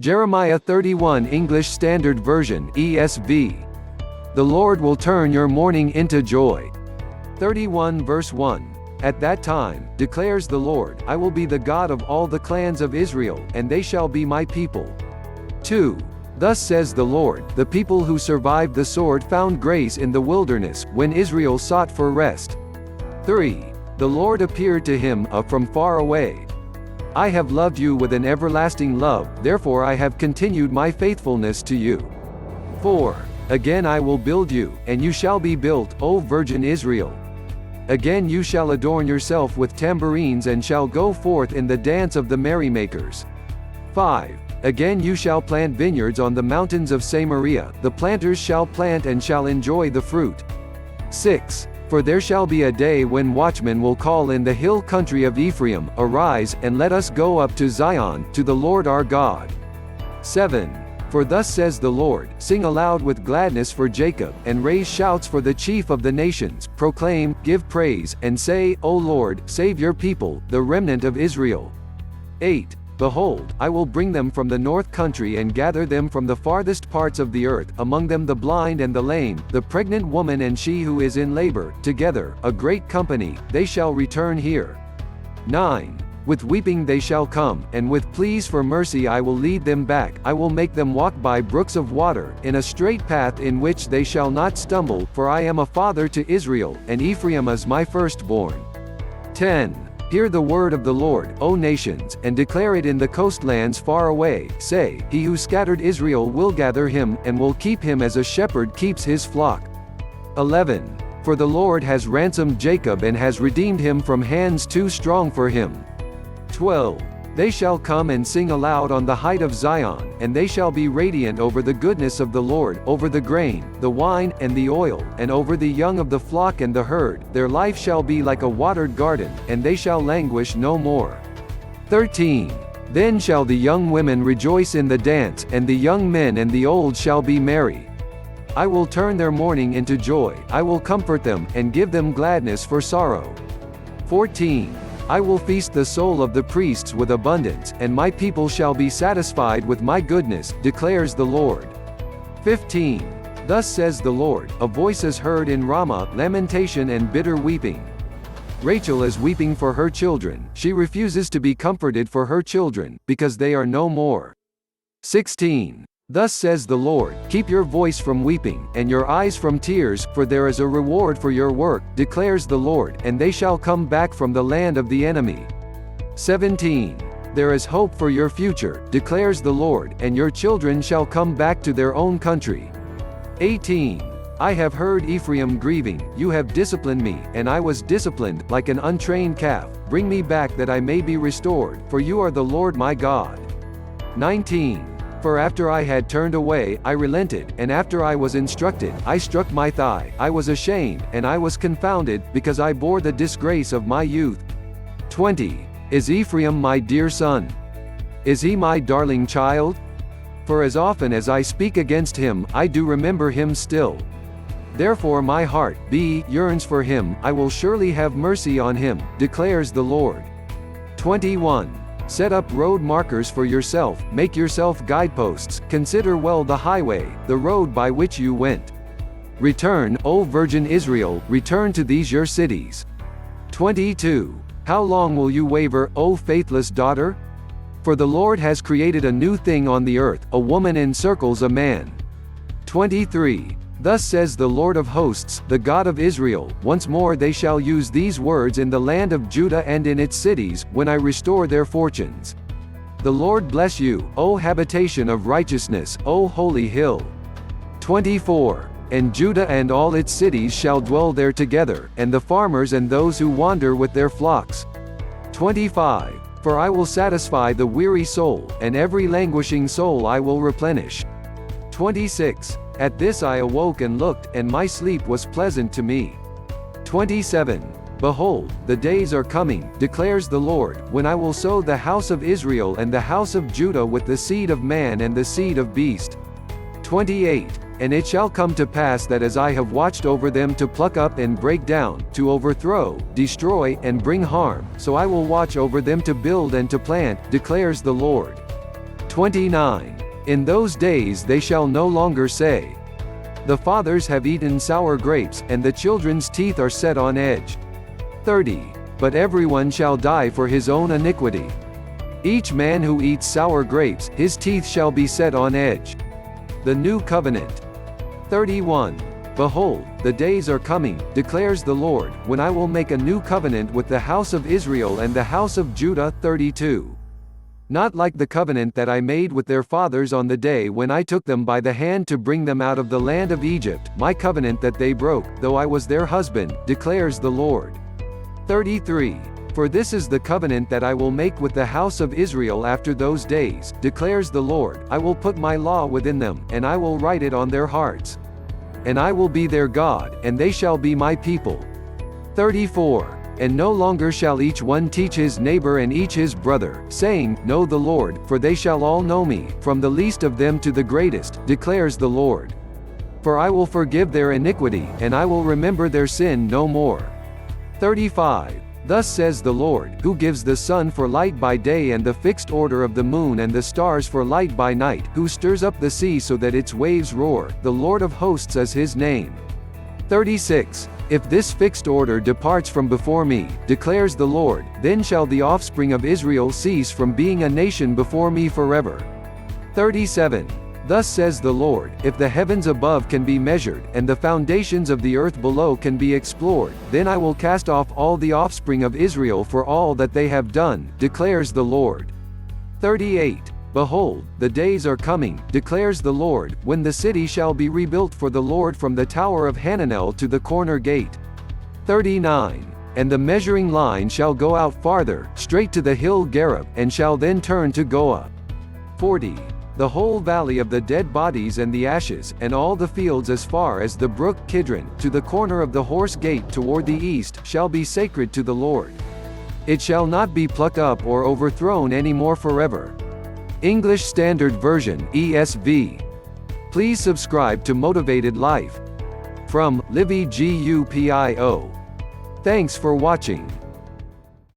Jeremiah 31 English Standard Version ESV. The Lord will turn your mourning into joy. 31 verse 1. At that time, declares the Lord, I will be the God of all the clans of Israel, and they shall be my people. 2. Thus says the Lord, the people who survived the sword found grace in the wilderness, when Israel sought for rest. 3. The Lord appeared to him from far away. I have loved you with an everlasting love, therefore I have continued my faithfulness to you. 4. Again I will build you, and you shall be built, O Virgin Israel. Again you shall adorn yourself with tambourines and shall go forth in the dance of the merrymakers. 5. Again you shall plant vineyards on the mountains of Samaria, the planters shall plant and shall enjoy the fruit. 6. For there shall be a day when watchmen will call in the hill country of Ephraim, Arise, and let us go up to Zion, to the Lord our God. 7. For thus says the Lord, Sing aloud with gladness for Jacob, and raise shouts for the chief of the nations, proclaim, give praise, and say, O Lord, save your people, the remnant of Israel. 8. Behold, I will bring them from the north country and gather them from the farthest parts of the earth, among them the blind and the lame, the pregnant woman and she who is in labor, together, a great company, they shall return here. 9. With weeping they shall come, and with pleas for mercy I will lead them back, I will make them walk by brooks of water, in a straight path in which they shall not stumble, for I am a father to Israel, and Ephraim is my firstborn. 10. Hear the word of the Lord, O nations, and declare it in the coastlands far away, say, He who scattered Israel will gather him, and will keep him as a shepherd keeps his flock. 11. For the Lord has ransomed Jacob and has redeemed him from hands too strong for him. 12. They shall come and sing aloud on the height of Zion, and they shall be radiant over the goodness of the Lord, over the grain, the wine, and the oil, and over the young of the flock and the herd. Their life shall be like a watered garden, and they shall languish no more. 13. Then shall the young women rejoice in the dance, and the young men and the old shall be merry. I will turn their mourning into joy, I will comfort them, and give them gladness for sorrow. 14. I will feast the soul of the priests with abundance, and my people shall be satisfied with my goodness, declares the Lord. 15. Thus says the Lord, a voice is heard in Ramah, lamentation and bitter weeping. Rachel is weeping for her children, she refuses to be comforted for her children, because they are no more. 16. Thus says the Lord, keep your voice from weeping, and your eyes from tears, for there is a reward for your work, declares the Lord, and they shall come back from the land of the enemy. 17. There is hope for your future, declares the Lord, and your children shall come back to their own country. 18. I have heard Ephraim grieving, you have disciplined me, and I was disciplined, like an untrained calf. Bring me back that I may be restored, for you are the Lord my God. 19. For after I had turned away, I relented, and after I was instructed, I struck my thigh, I was ashamed, and I was confounded, because I bore the disgrace of my youth. 20. Is Ephraim my dear son? Is he my darling child? For as often as I speak against him, I do remember him still. Therefore my heart yearns for him, I will surely have mercy on him, declares the Lord. 21. Set up road markers for yourself, make yourself guideposts, consider well the highway, the road by which you went. Return, O Virgin Israel, return to these your cities. 22. How long will you waver, O faithless daughter? For the Lord has created a new thing on the earth, a woman encircles a man. 23. Thus says the Lord of hosts, the God of Israel, once more they shall use these words in the land of Judah and in its cities, when I restore their fortunes. The Lord bless you, O habitation of righteousness, O holy hill. 24. And Judah and all its cities shall dwell there together, and the farmers and those who wander with their flocks. 25. For I will satisfy the weary soul, and every languishing soul I will replenish. 26. At this I awoke and looked, and my sleep was pleasant to me. 27. Behold, the days are coming, declares the Lord, when I will sow the house of Israel and the house of Judah with the seed of man and the seed of beast. 28. And it shall come to pass that as I have watched over them to pluck up and break down, to overthrow, destroy, and bring harm, so I will watch over them to build and to plant, declares the Lord. 29. In those days they shall no longer say, the fathers have eaten sour grapes, and the children's teeth are set on edge. 30. But everyone shall die for his own iniquity. Each man who eats sour grapes, his teeth shall be set on edge. The New Covenant. 31. Behold, the days are coming, declares the Lord, when I will make a new covenant with the house of Israel and the house of Judah. 32. Not like the covenant that I made with their fathers on the day when I took them by the hand to bring them out of the land of Egypt, my covenant that they broke, though I was their husband, declares the Lord. 33. For this is the covenant that I will make with the house of Israel after those days, declares the Lord, I will put my law within them, and I will write it on their hearts. And I will be their God, and they shall be my people. 34. And no longer shall each one teach his neighbor and each his brother, saying, Know the Lord, for they shall all know me, from the least of them to the greatest, declares the Lord. For I will forgive their iniquity, and I will remember their sin no more. 35. Thus says the Lord, who gives the sun for light by day and the fixed order of the moon and the stars for light by night, who stirs up the sea so that its waves roar, the Lord of hosts is his name. 36. If this fixed order departs from before me, declares the Lord, then shall the offspring of Israel cease from being a nation before me forever. 37. Thus says the Lord, if the heavens above can be measured, and the foundations of the earth below can be explored, then I will cast off all the offspring of Israel for all that they have done, declares the Lord. 38. Behold, the days are coming, declares the Lord, when the city shall be rebuilt for the Lord from the tower of Hananel to the corner gate. 39. And the measuring line shall go out farther, straight to the hill Gareb, and shall then turn to Goah. 40. The whole valley of the dead bodies and the ashes, and all the fields as far as the brook Kidron, to the corner of the horse gate toward the east, shall be sacred to the Lord. It shall not be plucked up or overthrown any more forever. English Standard Version, ESV. Please subscribe to Motivated Life. From LIVIE GUPIO. Thanks for watching.